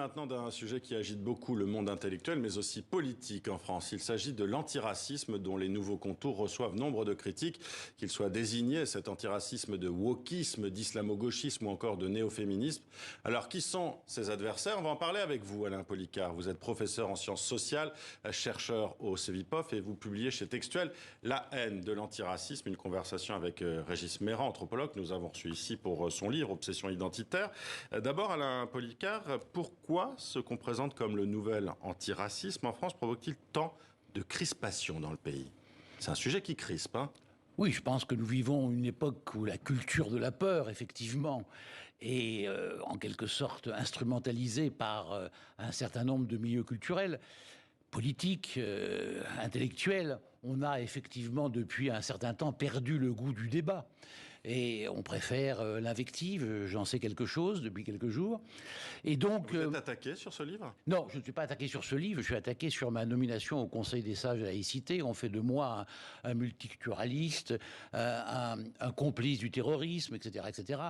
maintenant d'un sujet qui agite beaucoup le monde intellectuel, mais aussi politique en France. Il s'agit de l'antiracisme dont les nouveaux contours reçoivent nombre de critiques, qu'il soit désigné, cet antiracisme, de wokisme, d'islamo-gauchisme ou encore de néo-féminisme. Alors, qui sont ses adversaires? On va en parler avec vous, Alain Policard. Vous êtes professeur en sciences sociales, chercheur au CEVIPOF et vous publiez chez Textuel La haine de l'antiracisme, une conversation avec Régis Méran, anthropologue. Nous avons reçu ici pour son livre Obsession identitaire. D'abord, Alain Policard, pourquoi ce qu'on présente comme le nouvel antiracisme en France provoque-t-il tant de crispation dans le pays? C'est un sujet qui crispe, hein? Oui, je pense que nous vivons une époque où la culture de la peur, effectivement, est en quelque sorte instrumentalisée par un certain nombre de milieux culturels, politiques, intellectuels. On a effectivement, depuis un certain temps, perdu le goût du débat. Et on préfère l'invective, j'en sais quelque chose depuis quelques jours. Et donc, vous êtes attaqué sur ce livre? Non, je ne suis pas attaqué sur ce livre, je suis attaqué sur ma nomination au Conseil des sages de la laïcité. On fait de moi un multiculturaliste, un complice du terrorisme, etc., etc.,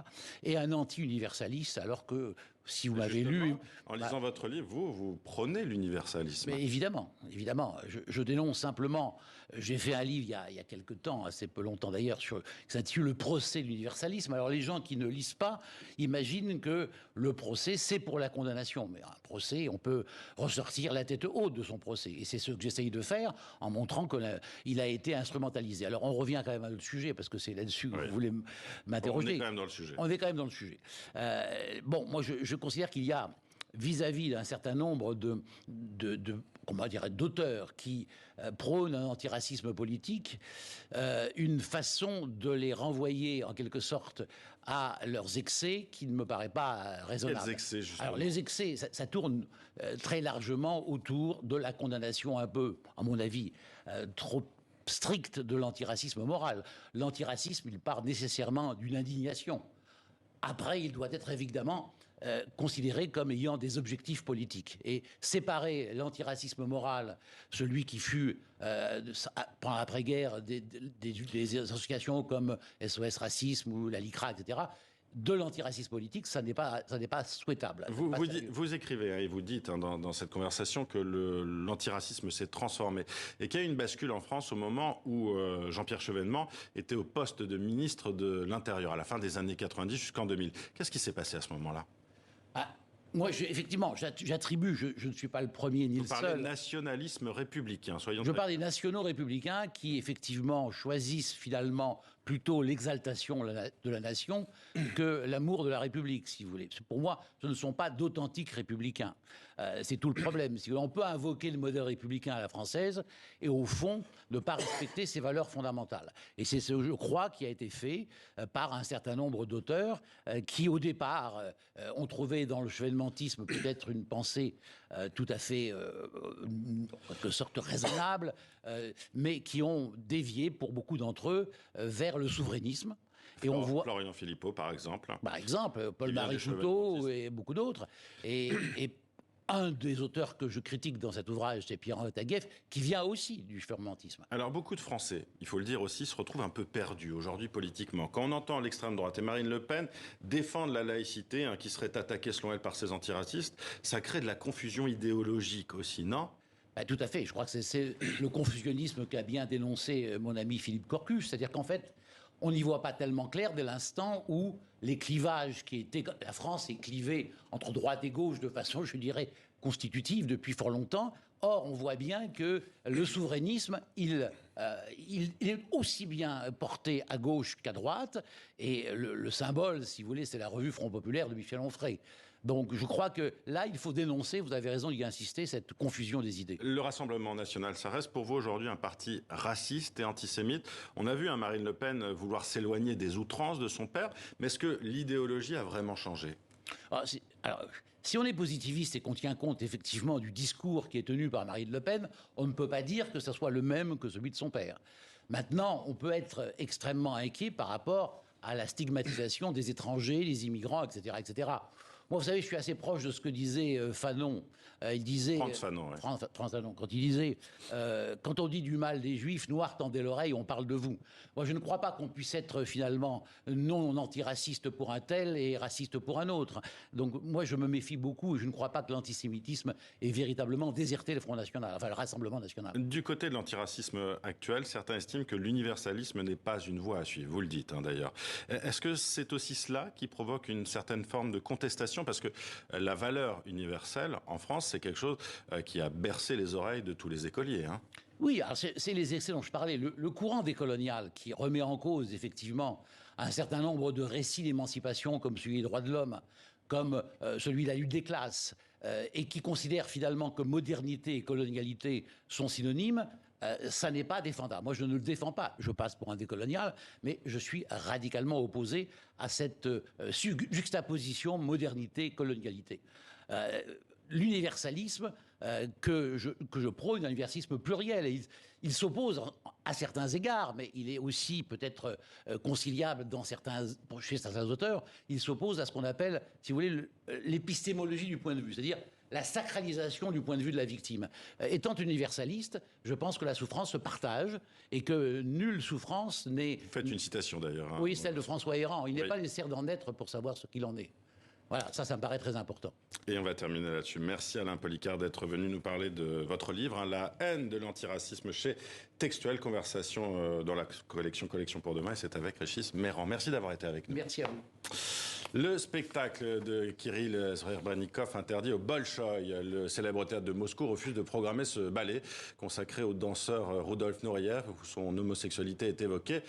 et un anti-universaliste, alors que, si vous m'avez lu... En lisant votre livre, vous prônez l'universalisme. Mais évidemment, évidemment. Je dénonce simplement... J'ai fait un livre il y a quelque temps, assez peu longtemps d'ailleurs, qui s'intitule « Le procès de l'universalisme ». Alors les gens qui ne lisent pas imaginent que le procès, c'est pour la condamnation. Mais un procès, on peut ressortir la tête haute de son procès. Et c'est ce que j'essaye de faire en montrant qu'il a été instrumentalisé. Alors on revient quand même à notre sujet, parce que c'est là-dessus que vous voulez m'interroger. On est quand même dans le sujet. On est quand même dans le sujet. Bon, moi je considère qu'il y a, vis-à-vis d'un certain nombre d'auteurs qui prônent un antiracisme politique, une façon de les renvoyer en quelque sorte à leurs excès qui ne me paraît pas raisonnable. Quels excès, justement? Alors les excès, ça tourne très largement autour de la condamnation un peu, à mon avis, trop stricte de l'antiracisme moral. L'antiracisme, il part nécessairement d'une indignation. Après, il doit être évidemment considéré comme ayant des objectifs politiques. Et séparer l'antiracisme moral, celui qui fut, pendant l'après-guerre, des associations comme SOS Racisme ou la LICRA, etc., de l'antiracisme politique, ça n'est pas souhaitable. Vous écrivez et vous dites dans cette conversation que l'antiracisme s'est transformé et qu'il y a eu une bascule en France au moment où Jean-Pierre Chevènement était au poste de ministre de l'Intérieur à la fin des années 90 jusqu'en 2000. Qu'est-ce qui s'est passé à ce moment-là? Moi, effectivement, j'attribue, je ne suis pas le premier ni le seul. Vous parlez de nationalisme républicain, soyons Je parle des nationaux républicains qui, effectivement, choisissent finalement plutôt l'exaltation de la nation que l'amour de la République, si vous voulez. Pour moi, ce ne sont pas d'authentiques républicains. C'est tout le problème. On peut invoquer le modèle républicain à la française et, au fond, ne pas respecter ses valeurs fondamentales. Et c'est ce, je crois, qui a été fait par un certain nombre d'auteurs qui, au départ, ont trouvé dans le chevènementisme peut-être une pensée tout à fait, en quelque sorte, raisonnable, mais qui ont dévié, pour beaucoup d'entre eux, vers le souverainisme. Et on voit Florian Philippot, par exemple. Par exemple, Paul-Marie Joutot et beaucoup d'autres. Et un des auteurs que je critique dans cet ouvrage, c'est Pierre-Henri Taguieff, qui vient aussi du chevènementisme. Alors, beaucoup de Français, il faut le dire aussi, se retrouvent un peu perdus aujourd'hui politiquement. Quand on entend l'extrême droite et Marine Le Pen défendre la laïcité, qui serait attaquée selon elle par ses antiracistes, ça crée de la confusion idéologique aussi, non ? Tout à fait. Je crois que c'est le confusionnisme qu'a bien dénoncé mon ami Philippe Corcus. C'est-à-dire qu'en fait, on n'y voit pas tellement clair dès l'instant où les clivages qui étaient... La France est clivée entre droite et gauche de façon, je dirais, constitutive depuis fort longtemps. Or, on voit bien que le souverainisme, il est aussi bien porté à gauche qu'à droite. Et le symbole, si vous voulez, c'est la revue Front Populaire de Michel Onfray. Donc je crois que là, il faut dénoncer, vous avez raison d'y insister, cette confusion des idées. Le Rassemblement national, ça reste pour vous aujourd'hui un parti raciste et antisémite. On a vu Marine Le Pen vouloir s'éloigner des outrances de son père, mais est-ce que l'idéologie a vraiment changé ? Alors, si on est positiviste et qu'on tient compte effectivement du discours qui est tenu par Marine Le Pen, on ne peut pas dire que ce soit le même que celui de son père. Maintenant, on peut être extrêmement inquiet par rapport à la stigmatisation des étrangers, des immigrants, etc., etc. Moi, vous savez, je suis assez proche de ce que disait Fanon. Il disait... Frantz Fanon, ouais. Frantz Fanon, quand il disait quand on dit du mal des Juifs, noir, tendez l'oreille, on parle de vous. Moi, je ne crois pas qu'on puisse être finalement non antiraciste pour un tel et raciste pour un autre. Donc, moi, je me méfie beaucoup et je ne crois pas que l'antisémitisme ait véritablement déserté le Front National, enfin le Rassemblement National. Du côté de l'antiracisme actuel, certains estiment que l'universalisme n'est pas une voie à suivre. Vous le dites, hein, d'ailleurs. Est-ce que c'est aussi cela qui provoque une certaine forme de contestation? Parce que la valeur universelle, en France, c'est quelque chose qui a bercé les oreilles de tous les écoliers. Hein. Oui, alors c'est les excès dont je parlais. Le courant décolonial qui remet en cause, effectivement, un certain nombre de récits d'émancipation, comme celui des droits de l'homme, comme celui de la lutte des classes, et qui considère finalement que modernité et colonialité sont synonymes, ça n'est pas défendable. Moi, je ne le défends pas. Je passe pour un décolonial, mais je suis radicalement opposé à cette juxtaposition modernité-colonialité. L'universalisme que je prône, un universalisme pluriel, et il s'oppose à certains égards, mais il est aussi peut-être conciliable chez certains auteurs, il s'oppose à ce qu'on appelle, si vous voulez, l'épistémologie du point de vue, c'est-à-dire la sacralisation du point de vue de la victime. Étant universaliste, je pense que la souffrance se partage et que nulle souffrance n'est... Vous faites une citation d'ailleurs. Hein. Oui, celle de François Héran. Il n'est pas nécessaire d'en être pour savoir ce qu'il en est. Voilà, ça me paraît très important. Et on va terminer là-dessus. Merci Alain Policard d'être venu nous parler de votre livre, hein, La haine de l'antiracisme chez Textuel, conversation dans la collection pour demain. Et c'est avec Régis Meyrand. Merci d'avoir été avec nous. Merci à vous. Le spectacle de Kirill Srebrennikov interdit au Bolchoï. Le célèbre théâtre de Moscou refuse de programmer ce ballet consacré au danseur Rudolf Nureyev où son homosexualité est évoquée.